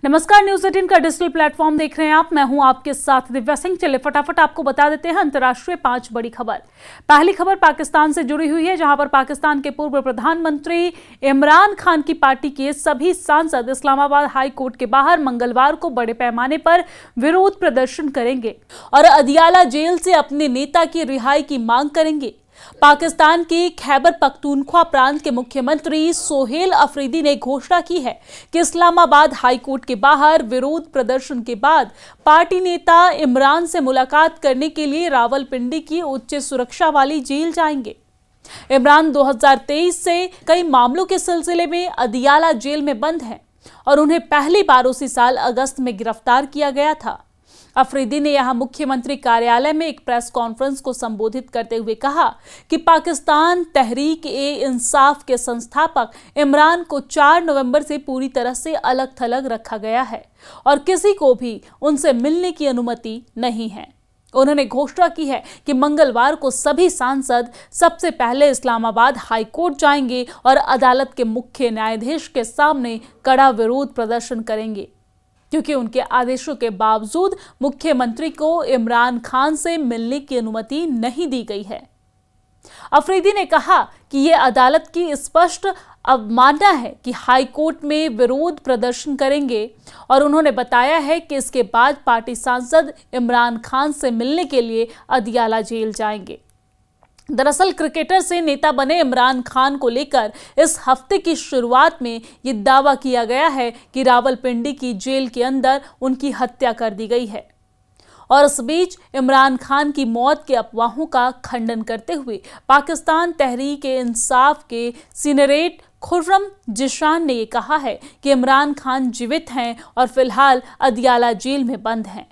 नमस्कार, न्यूज 18 का digital platform देख रहे हैं आप। मैं हूं आपके साथ दिव्या सिंह। चले फटाफट आपको बता देते हैं अंतर्राष्ट्रीय 5 बड़ी खबर। पहली खबर पाकिस्तान से जुड़ी हुई है, जहां पर पाकिस्तान के पूर्व प्रधानमंत्री इमरान खान की पार्टी के सभी सांसद इस्लामाबाद हाई कोर्ट के बाहर मंगलवार को बड़े पैमाने पर विरोध प्रदर्शन करेंगे और अदियाला जेल से अपने नेता की रिहाई की मांग करेंगे। पाकिस्तान के खैबर पख्तूनख्वा प्रांत के मुख्यमंत्री सोहेल अफरीदी ने घोषणा की है कि इस्लामाबाद हाई कोर्ट के बाहर विरोध प्रदर्शन के बाद पार्टी नेता इमरान से मुलाकात करने के लिए रावलपिंडी की उच्च सुरक्षा वाली जेल जाएंगे। इमरान 2023 से कई मामलों के सिलसिले में अदियाला जेल में बंद हैं और उन्हें पहली बार उसी साल अगस्त में गिरफ्तार किया गया था। अफरीदी ने यहां मुख्यमंत्री कार्यालय में एक प्रेस कॉन्फ्रेंस को संबोधित करते हुए कहा कि पाकिस्तान तहरीक-ए-इंसाफ के संस्थापक इमरान को 4 नवंबर से पूरी तरह से अलग थलग रखा गया है और किसी को भी उनसे मिलने की अनुमति नहीं है। उन्होंने घोषणा की है कि मंगलवार को सभी सांसद सबसे पहले इस्लामाबाद हाई कोर्ट जाएंगे और अदालत के मुख्य न्यायाधीश के सामने कड़ा विरोध प्रदर्शन करेंगे, क्योंकि उनके आदेशों के बावजूद मुख्यमंत्री को इमरान खान से मिलने की अनुमति नहीं दी गई है। अफरीदी ने कहा कि यह अदालत की स्पष्ट अवमानना है कि हाई कोर्ट में विरोध प्रदर्शन करेंगे और उन्होंने बताया है कि इसके बाद पार्टी सांसद इमरान खान से मिलने के लिए अदियाला जेल जाएंगे। दरअसल क्रिकेटर से नेता बने इमरान खान को लेकर इस हफ्ते की शुरुआत में ये दावा किया गया है कि रावलपिंडी की जेल के अंदर उनकी हत्या कर दी गई है। और इस बीच इमरान खान की मौत के अफवाहों का खंडन करते हुए पाकिस्तान तहरीक-ए-इंसाफ के सीनेरेट खुर्रम जिशान ने यह कहा है कि इमरान खान जीवित हैं और फिलहाल अदियाला जेल में बंद हैं।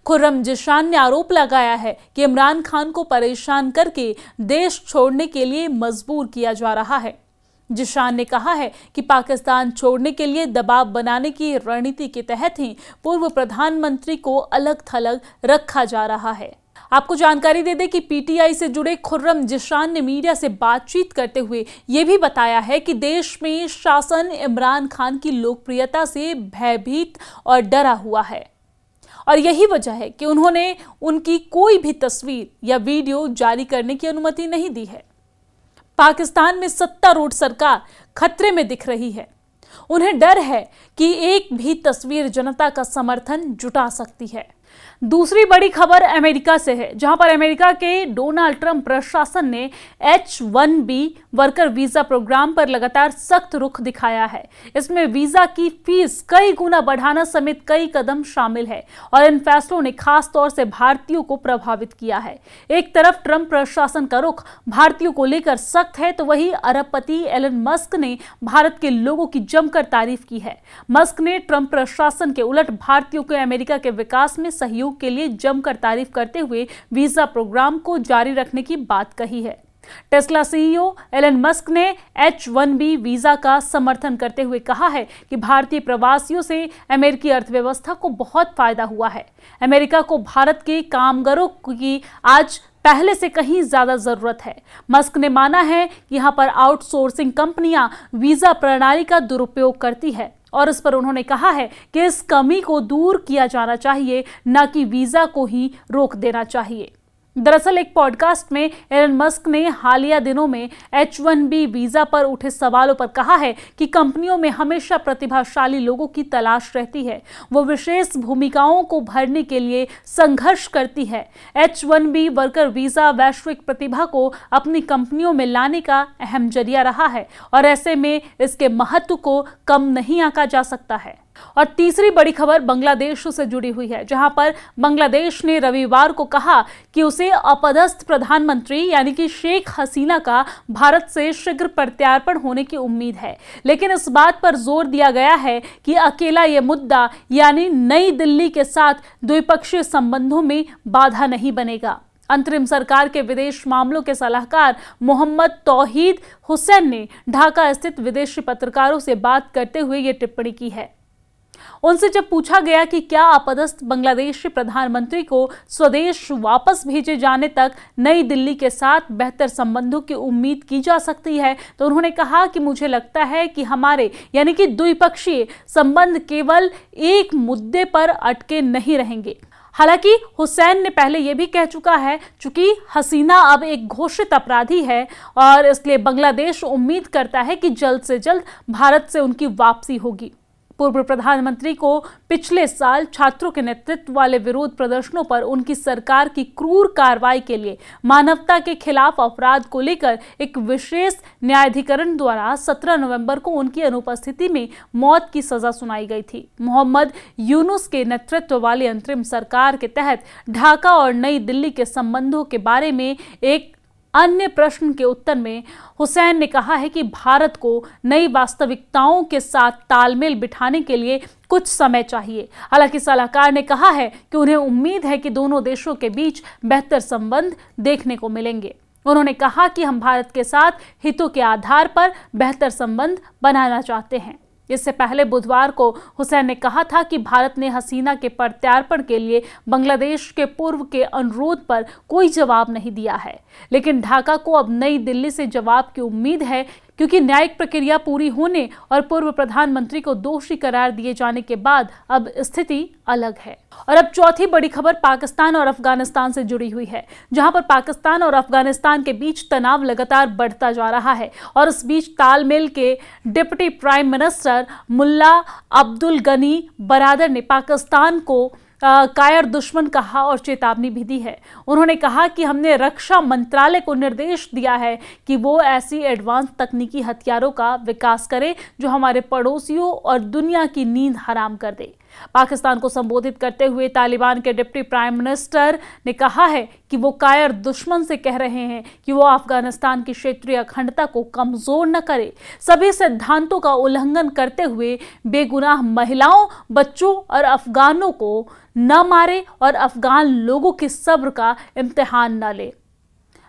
खुर्रम जिशान ने आरोप लगाया है कि इमरान खान को परेशान करके देश छोड़ने के लिए मजबूर किया जा रहा है। जिशान ने कहा है कि पाकिस्तान छोड़ने के लिए दबाव बनाने की रणनीति के तहत ही पूर्व प्रधानमंत्री को अलग थलग रखा जा रहा है। आपको जानकारी दे दें कि पीटीआई से जुड़े खुर्रम जिशान ने मीडिया से बातचीत करते हुए यह भी बताया है कि देश में शासन इमरान खान की लोकप्रियता से भयभीत और डरा हुआ है और यही वजह है कि उन्होंने उनकी कोई भी तस्वीर या वीडियो जारी करने की अनुमति नहीं दी है। पाकिस्तान में सत्तारूढ़ सरकार खतरे में दिख रही है। उन्हें डर है कि एक भी तस्वीर जनता का समर्थन जुटा सकती है। दूसरी बड़ी खबर अमेरिका से है, जहां पर अमेरिका के डोनाल्ड ट्रंप प्रशासन ने H-1B वर्कर वीजा प्रोग्राम पर लगातार सख्त रुख दिखाया है। इसमें वीजा की फीस कई गुना बढ़ाना समेत कई कदम शामिल है और इन फैसलों ने खास तौर से भारतीयों को प्रभावित किया है। एक तरफ ट्रंप प्रशासन का रुख भारतीयों को लेकर सख्त है, तो वहीं अरबपति एलन मस्क ने भारत के लोगों की जमकर तारीफ की है। मस्क ने ट्रंप प्रशासन के उलट भारतीयों को अमेरिका के विकास में सहयोग के लिए जमकर तारीफ करते हुए वीजा प्रोग्राम को जारी रखने की बात कही है। टेस्ला सीईओ एलन मस्क ने H-1B वीजा का समर्थन करते हुए कहा है कि भारतीय प्रवासियों से अमेरिकी अर्थव्यवस्था को बहुत फायदा हुआ है। अमेरिका को भारत के कामगारों की आज पहले से कहीं ज्यादा जरूरत है। मस्क ने माना है कि यहां पर आउटसोर्सिंग कंपनियां वीजा प्रणाली का दुरुपयोग करती है और इस पर उन्होंने कहा है कि इस कमी को दूर किया जाना चाहिए, न कि वीजा को ही रोक देना चाहिए। दरअसल एक पॉडकास्ट में एलन मस्क ने हालिया दिनों में H-1B वीजा पर उठे सवालों पर कहा है कि कंपनियों में हमेशा प्रतिभाशाली लोगों की तलाश रहती है। वो विशेष भूमिकाओं को भरने के लिए संघर्ष करती है। H-1B वर्कर वीजा वैश्विक प्रतिभा को अपनी कंपनियों में लाने का अहम जरिया रहा है और ऐसे में इसके महत्व को कम नहीं आंका जा सकता है। और तीसरी बड़ी खबर बांग्लादेश से जुड़ी हुई है, जहां पर बांग्लादेश ने रविवार को कहा कि उसे अपदस्थ प्रधानमंत्री यानी कि शेख हसीना का भारत से शीघ्र प्रत्यार्पण होने की उम्मीद है, लेकिन इस बात पर जोर दिया गया है कि अकेला यह मुद्दा यानी नई दिल्ली के साथ द्विपक्षीय संबंधों में बाधा नहीं बनेगा। अंतरिम सरकार के विदेश मामलों के सलाहकार मोहम्मद तौहीद हुसैन ने ढाका स्थित विदेशी पत्रकारों से बात करते हुए यह टिप्पणी की है। उनसे जब पूछा गया कि क्या आपदस्थ बांग्लादेशी प्रधानमंत्री को स्वदेश वापस भेजे जाने तक नई दिल्ली के साथ बेहतर संबंधों की उम्मीद की जा सकती है, तो उन्होंने कहा कि मुझे लगता है कि हमारे यानी कि द्विपक्षीय संबंध केवल एक मुद्दे पर अटके नहीं रहेंगे। हालांकि हुसैन ने पहले यह भी कह चुका है, चूंकि हसीना अब एक घोषित अपराधी है और इसलिए बांग्लादेश उम्मीद करता है कि जल्द से जल्द भारत से उनकी वापसी होगी। पूर्व प्रधानमंत्री को पिछले साल छात्रों के नेतृत्व वाले विरोध प्रदर्शनों पर उनकी सरकार की क्रूर कार्रवाई के लिए मानवता के खिलाफ अपराध को लेकर एक विशेष न्यायाधिकरण द्वारा 17 नवंबर को उनकी अनुपस्थिति में मौत की सजा सुनाई गई थी। मोहम्मद यूनुस के नेतृत्व वाली अंतरिम सरकार के तहत ढाका और नई दिल्ली के संबंधों के बारे में एक अन्य प्रश्न के उत्तर में हुसैन ने कहा है कि भारत को नई वास्तविकताओं के साथ तालमेल बिठाने के लिए कुछ समय चाहिए। हालांकि सलाहकार ने कहा है कि उन्हें उम्मीद है कि दोनों देशों के बीच बेहतर संबंध देखने को मिलेंगे। उन्होंने कहा कि हम भारत के साथ हितों के आधार पर बेहतर संबंध बनाना चाहते हैं। इससे पहले बुधवार को हुसैन ने कहा था कि भारत ने हसीना के प्रत्यार्पण के लिए बांग्लादेश के पूर्व के अनुरोध पर कोई जवाब नहीं दिया है, लेकिन ढाका को अब नई दिल्ली से जवाब की उम्मीद है, क्योंकि न्यायिक प्रक्रिया पूरी होने और पूर्व प्रधानमंत्री को दोषी करार दिए जाने के बाद अब स्थिति अलग है। और अब चौथी बड़ी खबर पाकिस्तान और अफगानिस्तान से जुड़ी हुई है, जहां पर पाकिस्तान और अफगानिस्तान के बीच तनाव लगातार बढ़ता जा रहा है और इस बीच तालमेल के डिप्टी प्राइम मिनिस्टर मुल्ला अब्दुल गनी बरादर ने पाकिस्तान को कायर दुश्मन कहा और चेतावनी भी दी है। उन्होंने कहा कि हमने रक्षा मंत्रालय को निर्देश दिया है कि वो ऐसी एडवांस तकनीकी हथियारों का विकास करे जो हमारे पड़ोसियों और दुनिया की नींद हराम कर दे। पाकिस्तान को संबोधित करते हुए तालिबान के डिप्टी प्राइम मिनिस्टर ने कहा है कि वो कायर दुश्मन से कह रहे हैं कि वो अफगानिस्तान की क्षेत्रीय अखंडता को कमजोर न करे, सभी सिद्धांतों का उल्लंघन करते हुए बेगुनाह महिलाओं, बच्चों और अफगानों को न मारे और अफगान लोगों के सब्र का इम्तिहान न ले।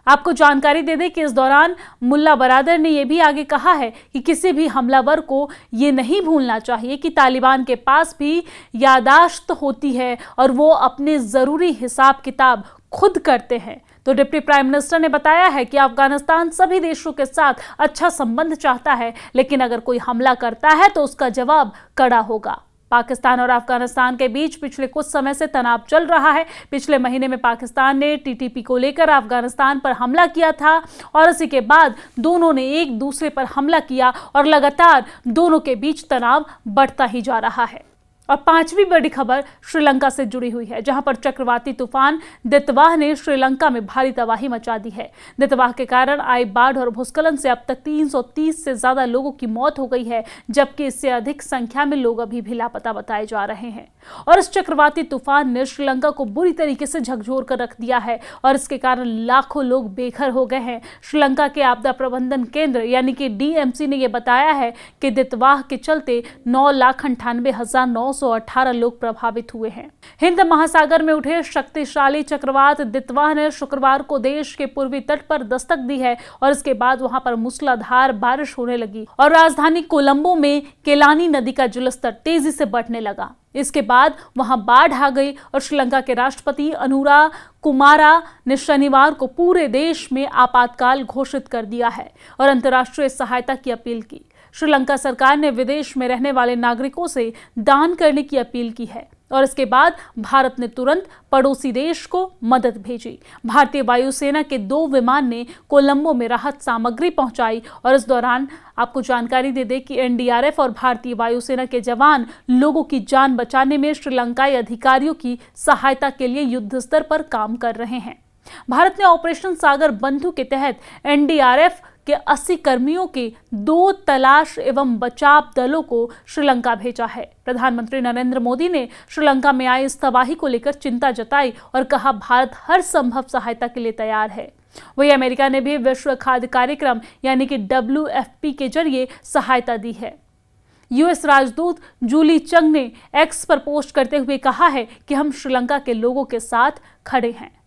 आपको जानकारी दे दें कि इस दौरान मुल्ला बरादर ने यह भी आगे कहा है कि किसी भी हमलावर को ये नहीं भूलना चाहिए कि तालिबान के पास भी यादाश्त होती है और वो अपने ज़रूरी हिसाब किताब खुद करते हैं। तो डिप्टी प्राइम मिनिस्टर ने बताया है कि अफगानिस्तान सभी देशों के साथ अच्छा संबंध चाहता है, लेकिन अगर कोई हमला करता है तो उसका जवाब कड़ा होगा। पाकिस्तान और अफगानिस्तान के बीच पिछले कुछ समय से तनाव चल रहा है। पिछले महीने में पाकिस्तान ने टीटीपी को लेकर अफगानिस्तान पर हमला किया था और इसी के बाद दोनों ने एक दूसरे पर हमला किया और लगातार दोनों के बीच तनाव बढ़ता ही जा रहा है। और पांचवी बड़ी खबर श्रीलंका से जुड़ी हुई है, जहां पर चक्रवाती तूफान दितवाह ने श्रीलंका में भारी तबाही मचा दी है। दितवाह के कारण आई बाढ़ और भूस्खलन से अब तक 330 से ज्यादा लोगों की मौत हो गई है, जबकि इससे अधिक संख्या में लोग अभी भी लापता बताए जा रहे हैं। और इस चक्रवाती तूफान ने श्रीलंका को बुरी तरीके से झकझोर कर रख दिया है और इसके कारण लाखों लोग बेघर हो गए हैं। श्रीलंका के आपदा प्रबंधन केंद्र यानी कि DMC ने यह बताया है कि दितवाह के चलते 9,98,918 लोग प्रभावित हुए हैं। हिंद महासागर में उठे शक्तिशाली चक्रवात दितवाह ने शुक्रवार को देश के पूर्वी तट पर दस्तक दी है और इसके बाद वहां पर मूसलाधार बारिश होने लगी और राजधानी कोलंबो में केलानी नदी का जलस्तर तेजी से बढ़ने लगा। इसके बाद वहां बाढ़ आ गई और श्रीलंका के राष्ट्रपति अनुरा कुमारा ने शनिवार को पूरे देश में आपातकाल घोषित कर दिया है और अंतर्राष्ट्रीय सहायता की अपील की। श्रीलंका सरकार ने विदेश में रहने वाले नागरिकों से दान करने की अपील की है और इसके बाद भारत ने तुरंत पड़ोसी देश को मदद भेजी। भारतीय वायुसेना के 2 विमान ने कोलंबो में राहत सामग्री पहुंचाई और इस दौरान आपको जानकारी दे दें कि NDRF और भारतीय वायुसेना के जवान लोगों की जान बचाने में श्रीलंकाई अधिकारियों की सहायता के लिए युद्ध स्तर पर काम कर रहे हैं। भारत ने ऑपरेशन सागर बंधु के तहत NDRF के 80 कर्मियों के 2 तलाश एवं बचाव दलों को श्रीलंका भेजा है। प्रधानमंत्री नरेंद्र मोदी ने श्रीलंका में आई इस तबाही को लेकर चिंता जताई और कहा भारत हर संभव सहायता के लिए तैयार है। वही अमेरिका ने भी विश्व खाद्य कार्यक्रम यानी कि WFP के जरिए सहायता दी है। US राजदूत जूली चंग ने X पर पोस्ट करते हुए कहा है कि हम श्रीलंका के लोगों के साथ खड़े हैं।